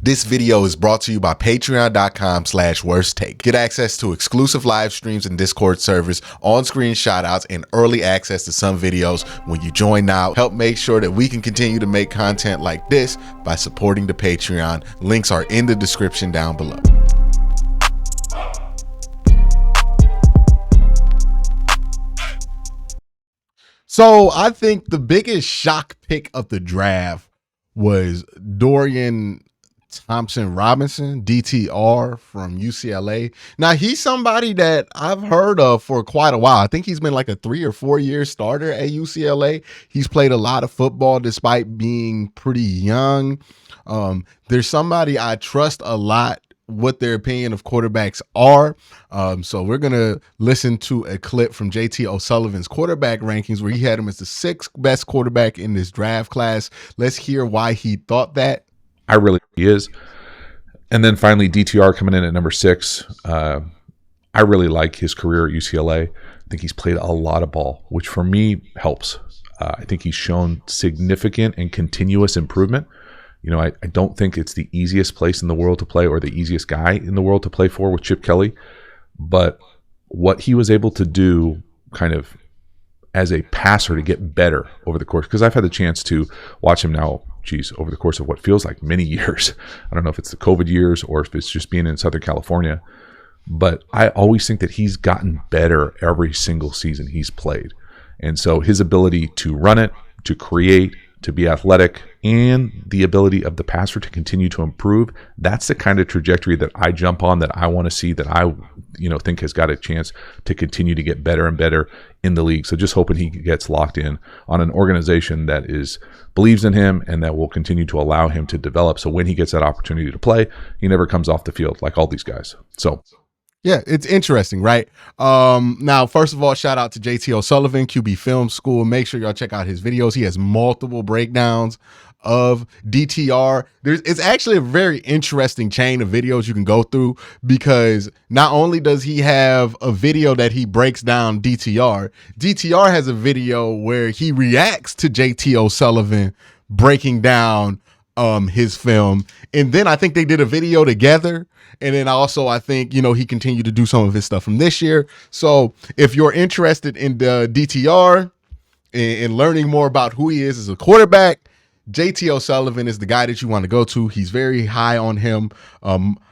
This video is brought to you by patreon.com/worsttake. Get access to exclusive live streams and Discord servers, on-screen shoutouts, and early access to some videos when you join now. Help make sure that we can continue to make content like this by supporting the Patreon. Links are in the description down below. So I think the biggest shock pick of the draft was Dorian Thompson Robinson, DTR from UCLA. Now, he's somebody that I've heard of for quite a while. I think he's been like a 3 or 4 year starter at UCLA. He's played a lot of football despite being pretty young. There's somebody I trust a lot what their opinion of quarterbacks are. So we're going to listen to a clip from JT O'Sullivan's quarterback rankings where he had him as the 6th best quarterback in this draft class. Let's hear why he thought that. I really is. And then finally, DTR coming in at number 6. I really like his career at UCLA. I think he's played a lot of ball, which for me helps. I think he's shown significant and continuous improvement. You know, I don't think it's the easiest place in the world to play or the easiest guy in the world to play for with Chip Kelly. But what he was able to do kind of as a passer to get better over the course, because I've had the chance to watch him now, over the course of what feels like many years. I don't know if it's the COVID years or if it's just being in Southern California. But I always think that he's gotten better every single season he's played. And so his ability to run it, to create, to be athletic, and the ability of the passer to continue to improve, that's the kind of trajectory that I jump on, that I want to see, that I think has got a chance to continue to get better and better in the league. So just hoping he gets locked in on an organization that believes in him and that will continue to allow him to develop. So when he gets that opportunity to play, he never comes off the field like all these guys. So yeah, it's interesting, right? Now, first of all, shout out to JT O'Sullivan, QB Film School. Make sure y'all check out his videos. He has multiple breakdowns of DTR. It's actually a very interesting chain of videos you can go through, because not only does he have a video that he breaks down DTR has a video where he reacts to JT O'Sullivan breaking down his film. And then I think they did a video together. And then also I think, he continued to do some of his stuff from this year. So if you're interested in the DTR and learning more about who he is as a quarterback, JT O'Sullivan is the guy that you want to go to. He's very high on him,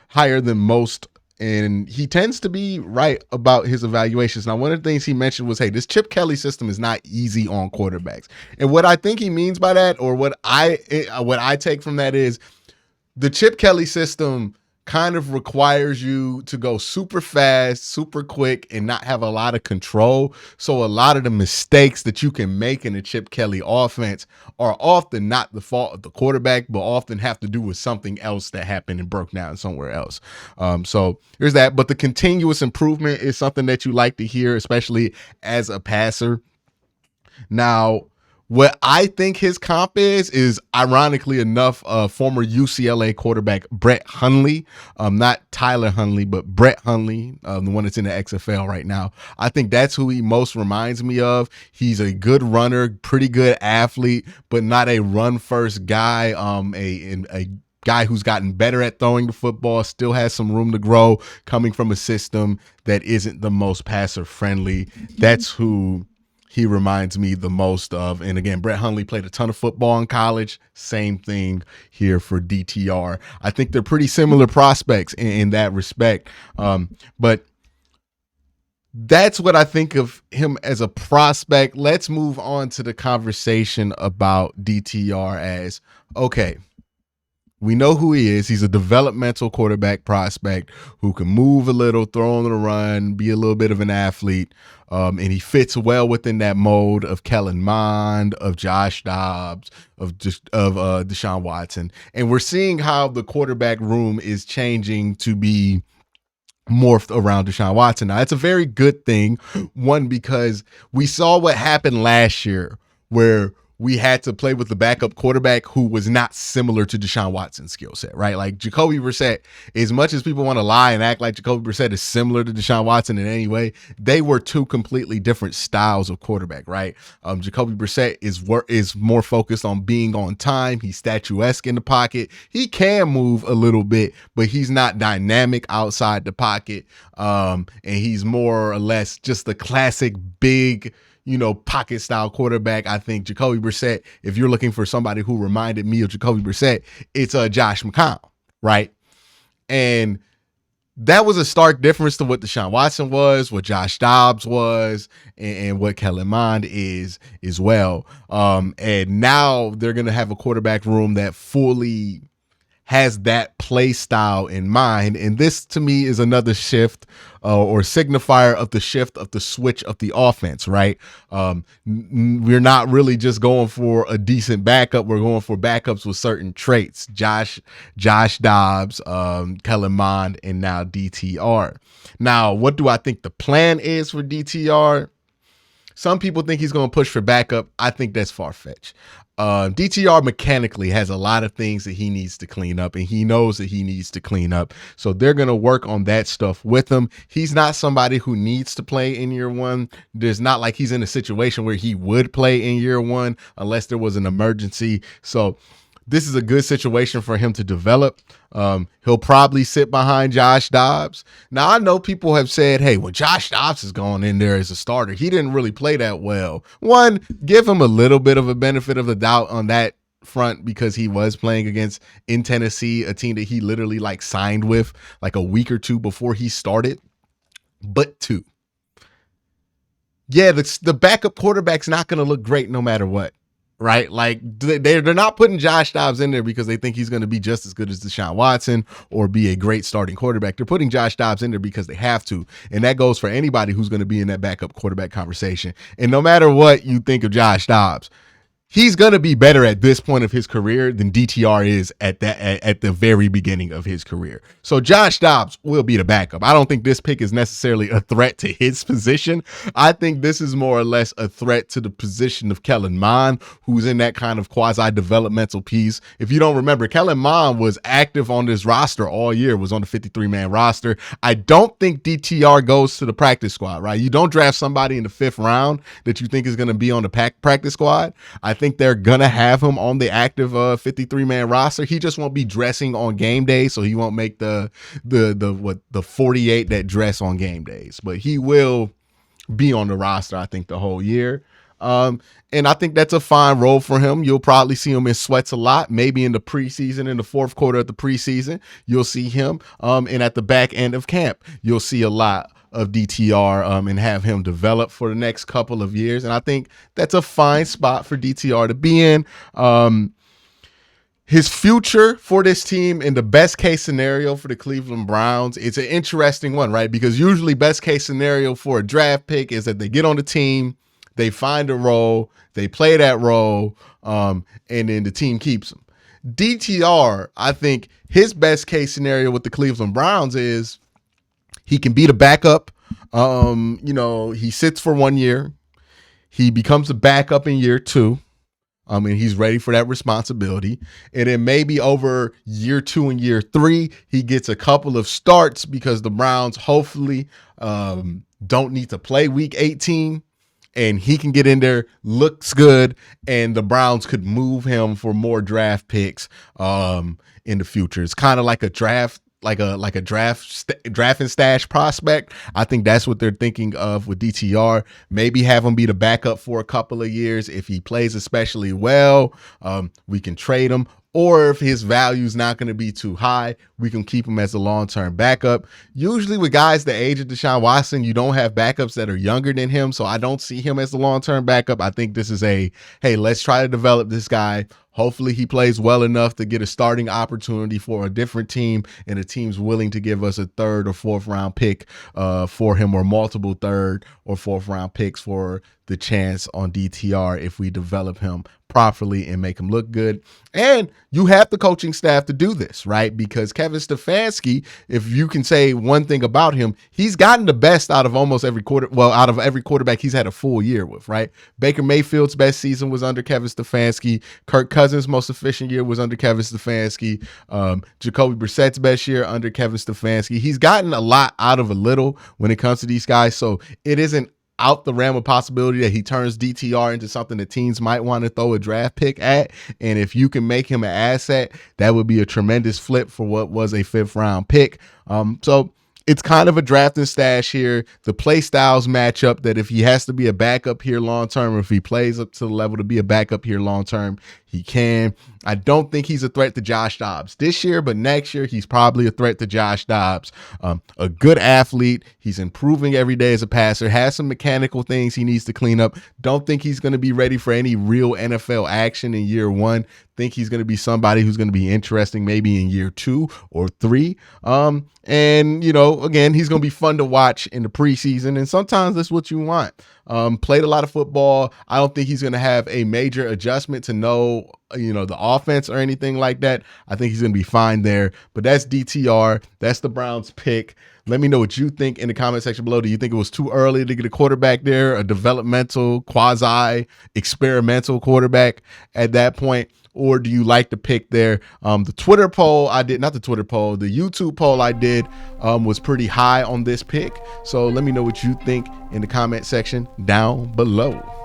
higher than most. And he tends to be right about his evaluations. Now, one of the things he mentioned was, hey, this Chip Kelly system is not easy on quarterbacks. And what I think he means by that, or what I take from that, is the Chip Kelly system kind of requires you to go super fast, super quick, and not have a lot of control. So a lot of the mistakes that you can make in the Chip Kelly offense are often not the fault of the quarterback, but often have to do with something else that happened and broke down somewhere else. So there's that. But the continuous improvement is something that you like to hear, especially as a passer. Now, what I think his comp is ironically enough, former UCLA quarterback Brett Hundley, not Tyler Hundley, but Brett Hundley, the one that's in the XFL right now. I think that's who he most reminds me of. He's a good runner, pretty good athlete, but not a run-first guy, a guy who's gotten better at throwing the football, still has some room to grow, coming from a system that isn't the most passer-friendly. That's who he reminds me the most of. And again, Brett Hundley played a ton of football in college. Same thing here for DTR. I think they're pretty similar prospects in that respect. But that's what I think of him as a prospect. Let's move on to the conversation about DTR as, okay, we know who he is. He's a developmental quarterback prospect who can move a little, throw on the run, be a little bit of an athlete. And he fits well within that mold of Kellen Mond, of Josh Dobbs, of Deshaun Watson. And we're seeing how the quarterback room is changing to be morphed around Deshaun Watson. Now, it's a very good thing. One, because we saw what happened last year, where we had to play with the backup quarterback who was not similar to Deshaun Watson's skill set, right? Like Jacoby Brissett, as much as people want to lie and act like Jacoby Brissett is similar to Deshaun Watson in any way, they were two completely different styles of quarterback, right? Jacoby Brissett is more focused on being on time. He's statuesque in the pocket. He can move a little bit, but he's not dynamic outside the pocket. And he's more or less just the classic big, pocket style quarterback. I think Jacoby Brissett, if you're looking for somebody who reminded me of Jacoby Brissett, it's Josh McCown, right? And that was a stark difference to what Deshaun Watson was, what Josh Dobbs was, and what Kellen Mond is as well. And now they're going to have a quarterback room that fully has that play style in mind. And this to me is another shift or signifier of the shift of the switch of the offense, right? We're not really just going for a decent backup. We're going for backups with certain traits. Josh Dobbs, Kellen Mond, and now DTR. Now, what do I think the plan is for DTR? Some people think he's going to push for backup. I think that's far-fetched. DTR mechanically has a lot of things that he needs to clean up, and he knows that he needs to clean up. So they're going to work on that stuff with him. He's not somebody who needs to play in year one. There's not like he's in a situation where he would play in year one unless there was an emergency. So this is a good situation for him to develop. He'll probably sit behind Josh Dobbs. Now, I know people have said, hey, well, Josh Dobbs is going in there as a starter. He didn't really play that well. One, give him a little bit of a benefit of the doubt on that front because he was playing against in Tennessee, a team that he literally signed with like a week or two before he started. But two, yeah, the backup quarterback's not going to look great no matter what. Right? Like they're not putting Josh Dobbs in there because they think he's going to be just as good as Deshaun Watson or be a great starting quarterback. They're putting Josh Dobbs in there because they have to. And that goes for anybody who's going to be in that backup quarterback conversation. And no matter what you think of Josh Dobbs, he's going to be better at this point of his career than DTR is at the very beginning of his career. So Josh Dobbs will be the backup. I don't think this pick is necessarily a threat to his position. I think this is more or less a threat to the position of Kellen Mond, who's in that kind of quasi-developmental piece. If you don't remember, Kellen Mond was active on this roster all year, was on the 53-man roster. I don't think DTR goes to the practice squad, right? You don't draft somebody in the 5th round that you think is going to be on the practice squad. I think they're gonna have him on the active 53-man roster. He just won't be dressing on game day, so he won't make the 48 that dress on game days. But he will be on the roster, I think, the whole year. And I think that's a fine role for him. You'll probably see him in sweats a lot, maybe in the preseason, in the 4th quarter of the preseason. You'll see him. And at the back end of camp, you'll see a lot of DTR and have him develop for the next couple of years. And I think that's a fine spot for DTR to be in. His future for this team in the best case scenario for the Cleveland Browns, it's an interesting one, right? Because usually best case scenario for a draft pick is that they get on the team, they find a role, they play that role, and then the team keeps them. DTR, I think his best case scenario with the Cleveland Browns is he can be the backup. He sits for 1 year. He becomes a backup in year 2. And he's ready for that responsibility. And then maybe over year 2 and year 3, he gets a couple of starts because the Browns hopefully don't need to play week 18. And he can get in there, looks good, and the Browns could move him for more draft picks in the future. It's kind of like a draft. Like a draft and stash prospect. I think that's what they're thinking of with DTR. Maybe have him be the backup for a couple of years. If he plays especially well, we can trade him. Or if his value is not going to be too high, we can keep him as a long-term backup. Usually with guys the age of Deshaun Watson, you don't have backups that are younger than him, so I don't see him as a long-term backup. I think this is hey, let's try to develop this guy. Hopefully he plays well enough to get a starting opportunity for a different team, and a team's willing to give us a third or fourth round pick for him, or multiple third or fourth round picks for the chance on DTR if we develop him properly and make him look good. And you have the coaching staff to do this, right? Because Kevin Stefanski, if you can say one thing about him, he's gotten the best out of almost every out of every quarterback he's had a full year with, right? Baker Mayfield's best season was under Kevin Stefanski. Kirk Cousins' most efficient year was under Kevin Stefanski. Jacoby Brissett's best year under Kevin Stefanski. He's gotten a lot out of a little when it comes to these guys. So it isn't out the realm of possibility that he turns DTR into something that teams might want to throw a draft pick at. And if you can make him an asset, that would be a tremendous flip for what was a 5th round pick. So it's kind of a draft and stash here. The play styles match up that if he has to be a backup here long term, or if he plays up to the level to be a backup here long term, he can. I don't think he's a threat to Josh Dobbs this year, but next year he's probably a threat to Josh Dobbs. A good athlete. He's improving every day as a passer, has some mechanical things he needs to clean up. Don't think he's going to be ready for any real NFL action in year 1. Think he's going to be somebody who's going to be interesting maybe in year 2 or 3. And, you know, again, he's going to be fun to watch in the preseason. And sometimes that's what you want. Played a lot of football. I don't think he's going to have a major adjustment to know, you know, the offense or anything like that. I think he's going to be fine there. But that's DTR. That's the Browns pick. Let me know what you think in the comment section below. Do you think it was too early to get a quarterback there, a developmental, quasi-experimental quarterback at that point? Or do you like the pick there? The Twitter poll I did, not the Twitter poll, the YouTube poll I did was pretty high on this pick. So let me know what you think in the comment section down below.